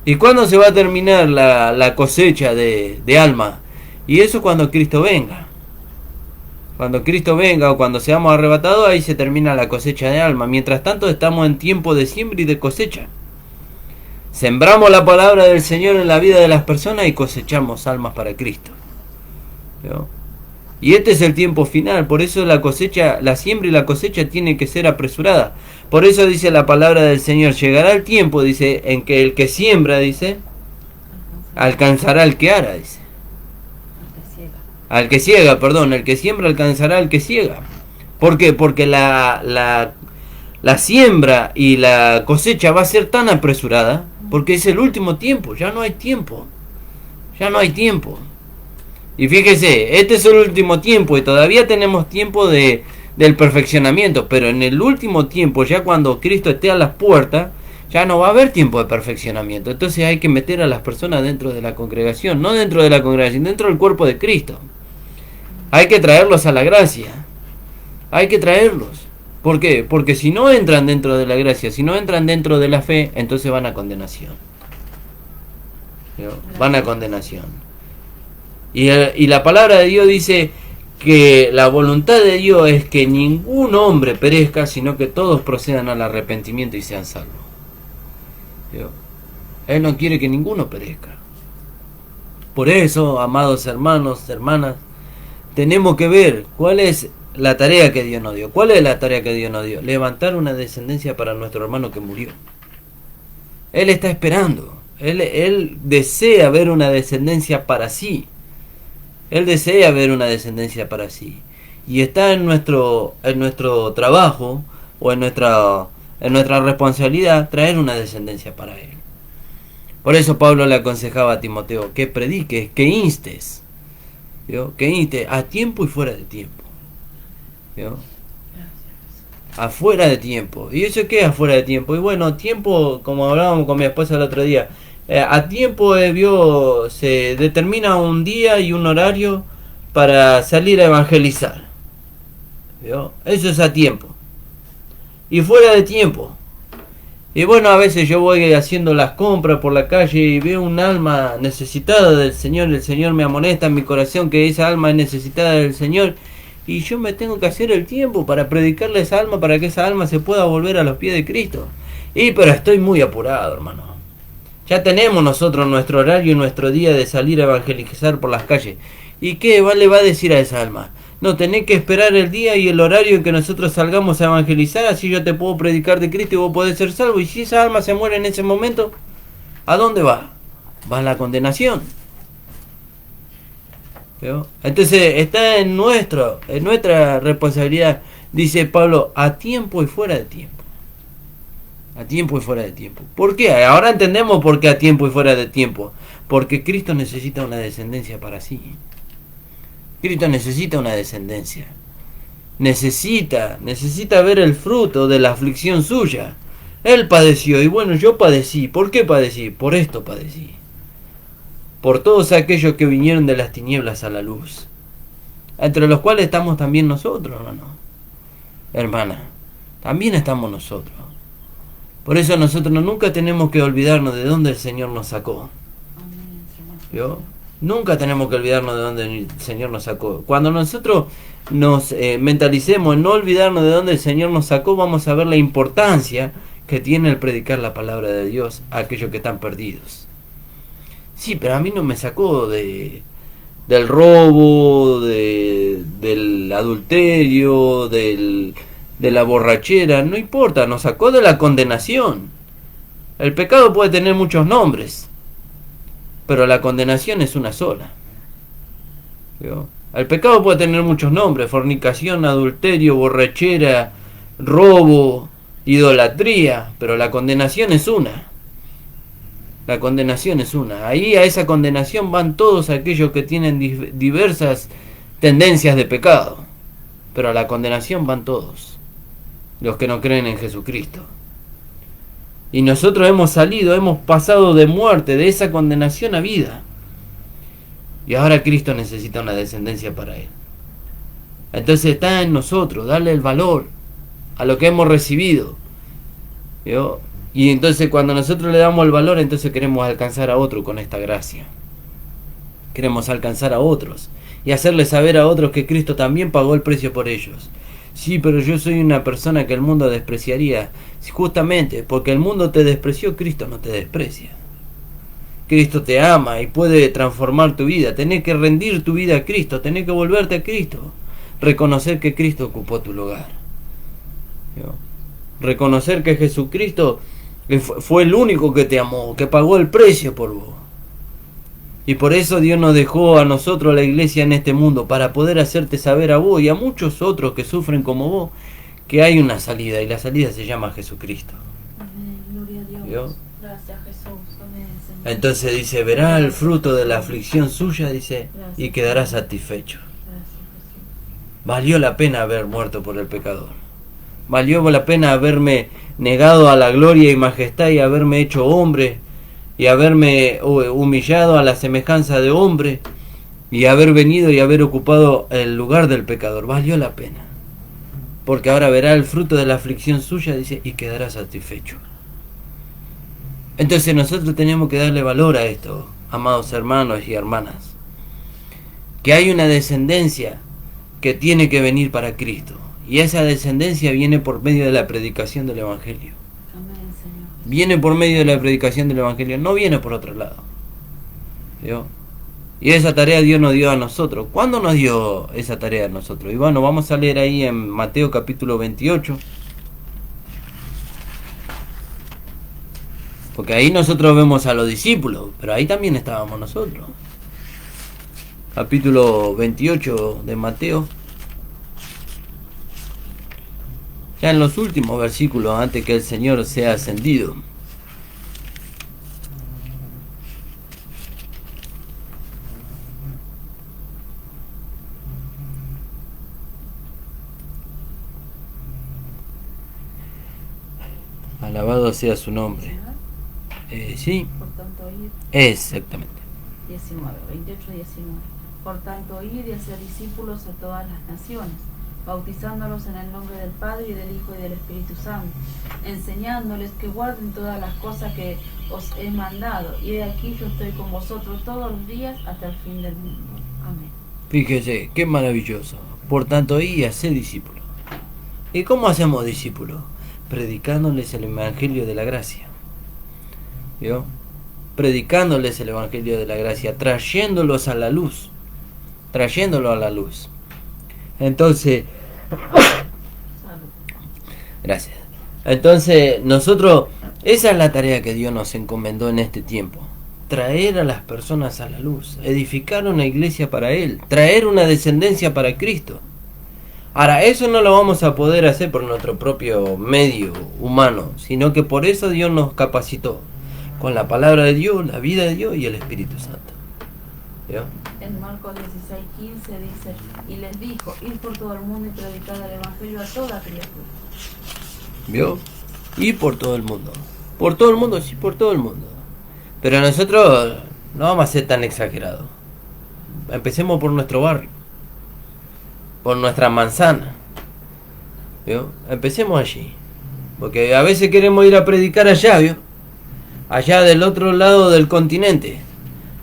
¿Y cuándo se va a terminar la cosecha de alma? Y eso cuando Cristo venga. Cuando Cristo venga o cuando seamos arrebatados, ahí se termina la cosecha de alma. Mientras tanto estamos en tiempo de siembra y de cosecha. Sembramos la palabra del Señor en la vida de las personas y cosechamos almas para Cristo. ¿Vio? Y este es el tiempo final. Por eso la cosecha, la siembra y la cosecha tienen que ser apresurada. Por eso dice la palabra del Señor, llegará el tiempo, dice, en que el que siembra, dice, alcanzará el que ara, dice. Al que ciega, perdón, el que siembra alcanzará al que ciega. ¿Por qué? Porque la siembra y la cosecha va a ser tan apresurada, porque es el último tiempo, ya no hay tiempo. Ya no hay tiempo. Y fíjese, este es el último tiempo y todavía tenemos tiempo del perfeccionamiento, pero en el último tiempo, ya cuando Cristo esté a las puertas, ya no va a haber tiempo de perfeccionamiento. Entonces hay que meter a las personas dentro de la congregación, no dentro de la congregación, dentro del cuerpo de Cristo. Hay que traerlos a la gracia. Hay que traerlos. ¿Por qué? Porque si no entran dentro de la gracia, si no entran dentro de la fe, entonces van a condenación. Van a condenación. Y la palabra de Dios dice que la voluntad de Dios es que ningún hombre perezca, sino que todos procedan al arrepentimiento y sean salvos. Él no quiere que ninguno perezca. Por eso, amados hermanos, hermanas, tenemos que ver cuál es la tarea que Dios nos dio. ¿Cuál es la tarea que Dios nos dio? Levantar una descendencia para nuestro hermano que murió. Él está esperando. Él desea ver una descendencia para sí. Él desea ver una descendencia para sí. Y está en nuestro trabajo o en nuestra responsabilidad traer una descendencia para él. Por eso Pablo le aconsejaba a Timoteo que prediques, que instes. ¿Vio? Que instes a tiempo y fuera de tiempo. ¿Vio? Afuera de tiempo. ¿Y eso qué es afuera de tiempo? Y bueno, tiempo, como hablábamos con mi esposa el otro día, a tiempo se determina un día y un horario para salir a evangelizar. ¿Vio? Eso es a tiempo. Y fuera de tiempo. Y bueno, a veces yo voy haciendo las compras por la calle y veo un alma necesitada del Señor. El Señor me amonesta en mi corazón que esa alma es necesitada del Señor. Y yo me tengo que hacer el tiempo para predicarle a esa alma, para que esa alma se pueda volver a los pies de Cristo. Pero estoy muy apurado, hermano. Ya tenemos nosotros nuestro horario y nuestro día de salir a evangelizar por las calles. ¿Y qué le va a decir a esa alma? No, tenés que esperar el día y el horario en que nosotros salgamos a evangelizar, así yo te puedo predicar de Cristo y vos podés ser salvo. Y si esa alma se muere en ese momento, ¿a dónde va? Va a la condenación. ¿Veo? Entonces está en nuestra responsabilidad, dice Pablo, a tiempo y fuera de tiempo. A tiempo y fuera de tiempo. ¿Por qué? Ahora entendemos por qué a tiempo y fuera de tiempo. Porque Cristo necesita una descendencia para sí. Cristo necesita una descendencia. Necesita ver el fruto de la aflicción suya. Él padeció y bueno, yo padecí. ¿Por qué padecí? Por esto padecí. Por todos aquellos que vinieron de las tinieblas a la luz. Entre los cuales estamos también nosotros, hermano. Hermana, también estamos nosotros. Por eso nosotros nunca tenemos que olvidarnos de dónde el Señor nos sacó. ¿Vio? Nunca tenemos que olvidarnos de dónde el Señor nos sacó. Cuando nosotros nos mentalicemos en no olvidarnos de dónde el Señor nos sacó, vamos a ver la importancia que tiene el predicar la palabra de Dios a aquellos que están perdidos. Sí, pero a mí no me sacó del robo, del adulterio, de la borrachera, no importa, nos sacó de la condenación. El pecado puede tener muchos nombres, pero la condenación es una sola. ¿Vio? El pecado puede tener muchos nombres: fornicación, adulterio, borrachera, robo, idolatría, pero la condenación es una. La condenación es una. Ahí a esa condenación van todos aquellos que tienen diversas tendencias de pecado, pero a la condenación van todos los que no creen en Jesucristo. Y nosotros hemos pasado de muerte, de esa condenación a vida. Y ahora Cristo necesita una descendencia para él. Entonces está en nosotros darle el valor a lo que hemos recibido. ¿Vio? Y entonces cuando nosotros le damos el valor, entonces queremos alcanzar a otro con esta gracia. Queremos alcanzar a otros y hacerles saber a otros que Cristo también pagó el precio por ellos. Sí, pero yo soy una persona que el mundo despreciaría. Justamente porque el mundo te despreció, Cristo no te desprecia. Cristo te ama y puede transformar tu vida. Tenés que rendir tu vida a Cristo, tenés que volverte a Cristo. Reconocer que Cristo ocupó tu lugar. ¿No? Reconocer que Jesucristo fue el único que te amó, que pagó el precio por vos. Y por eso Dios nos dejó a nosotros, la iglesia, en este mundo, para poder hacerte saber a vos y a muchos otros que sufren como vos, que hay una salida, y la salida se llama Jesucristo. Amén. Gloria a Dios. ¿Vio? Gracias, Jesús. Amén, Señor. Entonces dice, verá el fruto de la aflicción suya, dice, y quedará satisfecho. Gracias, Jesús. Valió la pena haber muerto por el pecador. Valió la pena haberme negado a la gloria y majestad y haberme hecho hombre y haberme humillado a la semejanza de hombre y haber venido y haber ocupado el lugar del pecador. Valió la pena. Porque ahora verá el fruto de la aflicción suya, dice, y quedará satisfecho. Entonces nosotros tenemos que darle valor a esto, amados hermanos y hermanas. Que hay una descendencia que tiene que venir para Cristo. Y esa descendencia viene por medio de la predicación del Evangelio. Amén, Señor. Viene por medio de la predicación del Evangelio, no viene por otro lado. ¿Vio? Y esa tarea Dios nos dio a nosotros. ¿Cuándo nos dio esa tarea a nosotros? Y bueno, vamos a leer ahí en Mateo capítulo 28. Porque ahí nosotros vemos a los discípulos, pero ahí también estábamos nosotros. Capítulo 28 de Mateo. Ya en los últimos versículos, antes que el Señor sea ascendido. Alabado sea su nombre. Sí, Por tanto, id. exactamente. 19, 28, 19. Por tanto, id y hacer discípulos a todas las naciones, bautizándolos en el nombre del Padre y del Hijo y del Espíritu Santo, enseñándoles que guarden todas las cosas que os he mandado. Y he aquí yo estoy con vosotros todos los días hasta el fin del mundo. Amén. Fíjese, qué maravilloso. Por tanto, y hacer discípulos. ¿Y cómo hacemos discípulos? Predicándoles el Evangelio de la gracia. ¿Vio? Predicándoles el Evangelio de la gracia, trayéndolos a la luz. Trayéndolo a la luz. Entonces, gracias. Entonces, nosotros, esa es la tarea que Dios nos encomendó en este tiempo. Traer a las personas a la luz, edificar una iglesia para Él, traer una descendencia para Cristo. Ahora, eso no lo vamos a poder hacer por nuestro propio medio humano, sino que por eso Dios nos capacitó, con la palabra de Dios, la vida de Dios y el Espíritu Santo. ¿Vio? En Marcos 16, 15 dice, y les dijo, ir por todo el mundo y predicar el Evangelio a toda criatura. ¿Vio? Y por todo el mundo. Por todo el mundo, sí, por todo el mundo. Pero nosotros no vamos a ser tan exagerados. Empecemos por nuestro barrio. Por nuestra manzana. ¿Vio? Empecemos allí. Porque a veces queremos ir a predicar allá, ¿vio? Allá del otro lado del continente.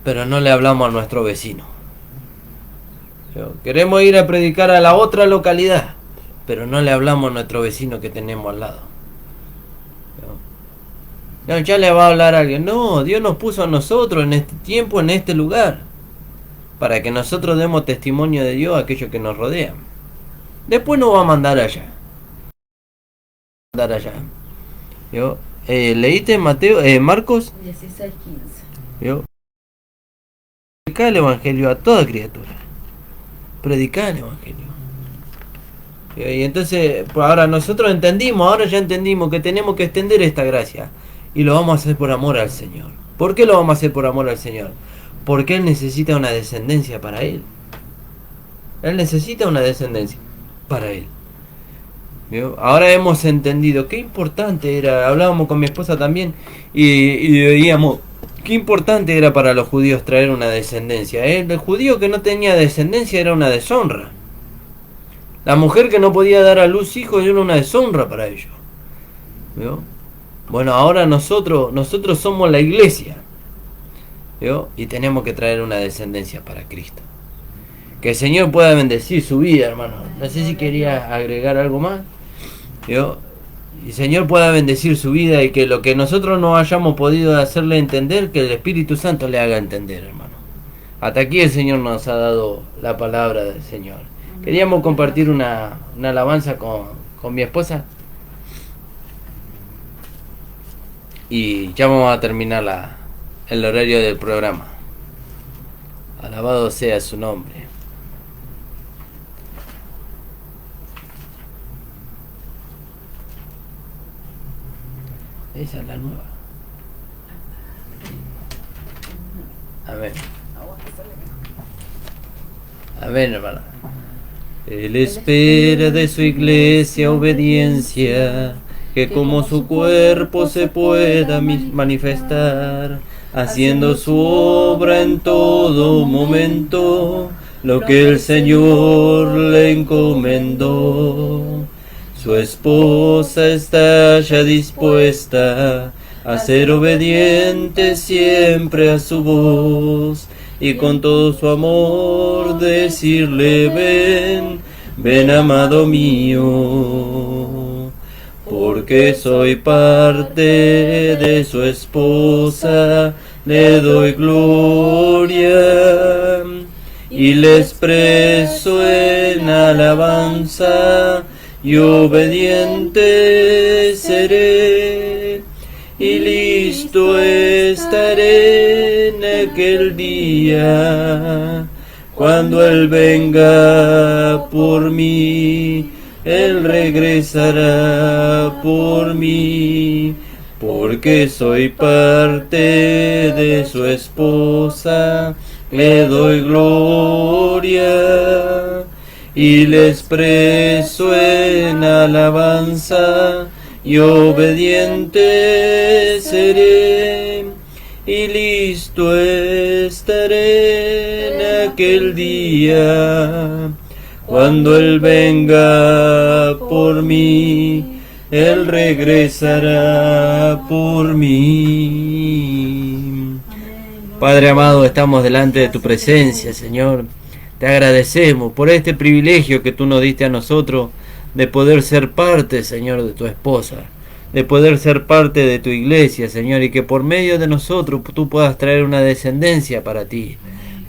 Pero no le hablamos a nuestro vecino. ¿Vio? Queremos ir a predicar a la otra localidad. Pero no le hablamos a nuestro vecino que tenemos al lado. No, ya le va a hablar a alguien. No, Dios nos puso a nosotros en este tiempo, en este lugar, para que nosotros demos testimonio de Dios a aquellos que nos rodean. Después nos va a mandar allá. ¿Yo? ¿Leíste Mateo, Marcos? 16, 15. ¿Yo? Predicar el Evangelio a toda criatura. Predicar el Evangelio. Y entonces, pues ahora nosotros entendimos, ahora ya entendimos que tenemos que extender esta gracia. Y lo vamos a hacer por amor al Señor. ¿Por qué lo vamos a hacer por amor al Señor? Porque Él necesita una descendencia para Él. Él necesita una descendencia para Él. ¿Vio? Ahora hemos entendido qué importante era, hablábamos con mi esposa también y veíamos qué importante era para los judíos traer una descendencia. El judío que no tenía descendencia era una deshonra. La mujer que no podía dar a luz hijos era una deshonra para ellos. ¿Vio? Bueno, ahora nosotros somos la iglesia. ¿Vio? Y tenemos que traer una descendencia para Cristo. Que el Señor pueda bendecir su vida, hermano. No sé si quería agregar algo más. ¿Vio? Y el Señor pueda bendecir su vida y que lo que nosotros no hayamos podido hacerle entender, que el Espíritu Santo le haga entender, hermano. Hasta aquí el Señor nos ha dado la palabra del Señor. Queríamos compartir una alabanza con mi esposa. Y ya vamos a terminar el horario del programa. Alabado sea su nombre. Esa es la nueva. Amén. Amén, hermano. Él espera de su iglesia obediencia, que como su cuerpo se pueda manifestar, haciendo su obra en todo momento, lo que el Señor le encomendó. Su esposa está ya dispuesta a ser obediente siempre a su voz, y con todo su amor decirle: ven, ven amado mío, porque soy parte de su esposa, le doy gloria y le expreso en alabanza, y obediente seré, y listo estaré en aquel día, cuando Él venga por mí, Él regresará por mí, porque soy parte de su esposa, le doy gloria y le expreso en alabanza, y obediente seré, y listo estaré en aquel día, cuando Él venga por mí, Él regresará por mí. Padre amado, estamos delante de tu presencia, Señor. Te agradecemos por este privilegio que tú nos diste a nosotros de poder ser parte, Señor, de tu esposa, de poder ser parte de tu iglesia, Señor, y que por medio de nosotros tú puedas traer una descendencia para ti,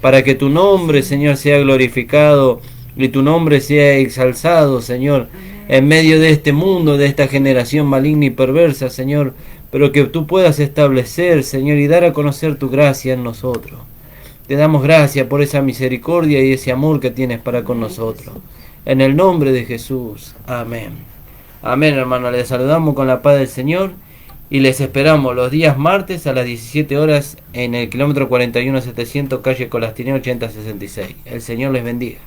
para que tu nombre, Señor, sea glorificado y tu nombre sea exalzado, Señor, en medio de este mundo, de esta generación maligna y perversa, Señor, pero que tú puedas establecer, Señor, y dar a conocer tu gracia en nosotros. Te damos gracias por esa misericordia y ese amor que tienes para con nosotros. En el nombre de Jesús. Amén. Amén, hermano. Les saludamos con la paz del Señor y les esperamos los días martes a las 17 horas en el kilómetro 41.700, calle Colastinea 8066. El Señor les bendiga.